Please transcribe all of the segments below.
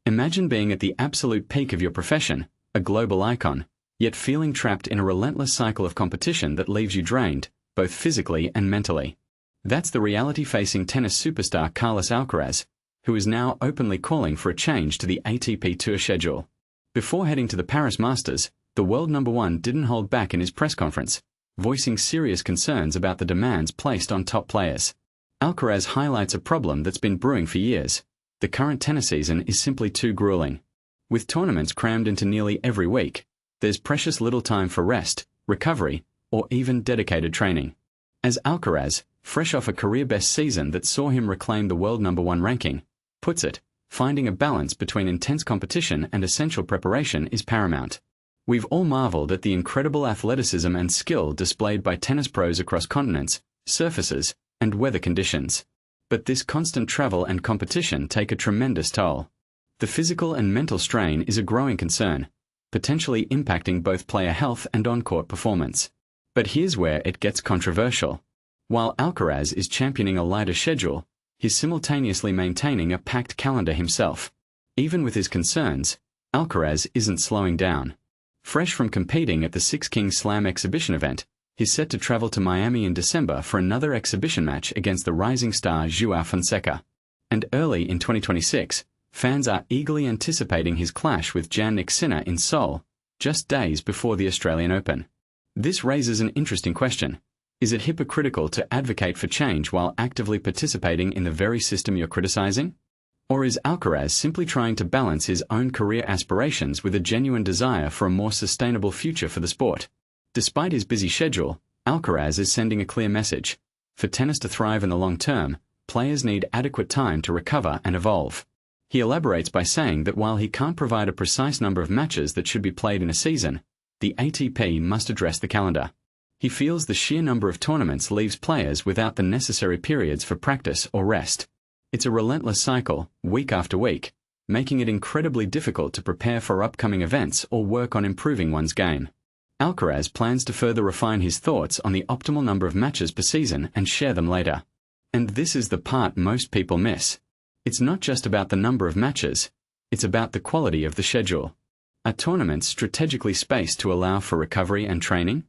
Imagine being at the absolute peak of your profession, a global icon, yet feeling trapped in a relentless cycle of competition that leaves you drained, both physically and mentally. That's the reality facing tennis superstar Carlos Alcaraz, who is now openly calling for a change to the ATP Tour schedule. Before heading to the Paris Masters, the world number one didn't hold back in his press conference, voicing serious concerns about the demands placed on top players. Alcaraz highlights a problem that's been brewing for years. The current tennis season is simply too grueling. With tournaments crammed into nearly every week, there's precious little time for rest, recovery, or even dedicated training. As Alcaraz, fresh off a career-best season that saw him reclaim the world number one ranking, puts it, finding a balance between intense competition and essential preparation is paramount. We've all marveled at the incredible athleticism and skill displayed by tennis pros across continents, surfaces, and weather conditions. But this constant travel and competition take a tremendous toll. The physical and mental strain is a growing concern, potentially impacting both player health and on-court performance. But here's where it gets controversial. While Alcaraz is championing a lighter schedule, he's simultaneously maintaining a packed calendar himself. Even with his concerns, Alcaraz isn't slowing down. Fresh from competing at the Six Kings Slam exhibition event, he's set to travel to Miami in December for another exhibition match against the rising star João Fonseca. And early in 2026, fans are eagerly anticipating his clash with Jannik Sinner in Seoul, just days before the Australian Open. This raises an interesting question. Is it hypocritical to advocate for change while actively participating in the very system you're criticizing? Or is Alcaraz simply trying to balance his own career aspirations with a genuine desire for a more sustainable future for the sport? Despite his busy schedule, Alcaraz is sending a clear message. For tennis to thrive in the long term, players need adequate time to recover and evolve. He elaborates by saying that while he can't provide a precise number of matches that should be played in a season, the ATP must address the calendar. He feels the sheer number of tournaments leaves players without the necessary periods for practice or rest. It's a relentless cycle, week after week, making it incredibly difficult to prepare for upcoming events or work on improving one's game. Alcaraz plans to further refine his thoughts on the optimal number of matches per season and share them later. And this is the part most people miss. It's not just about the number of matches, it's about the quality of the schedule. Are tournaments strategically spaced to allow for recovery and training?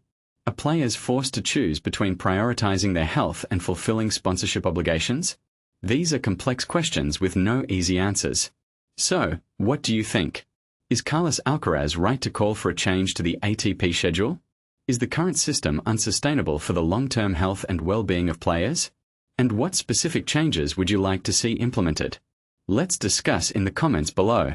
Are players forced to choose between prioritizing their health and fulfilling sponsorship obligations? These are complex questions with no easy answers. So, what do you think? Is Carlos Alcaraz right to call for a change to the ATP schedule? Is the current system unsustainable for the long-term health and well-being of players? And what specific changes would you like to see implemented? Let's discuss in the comments below.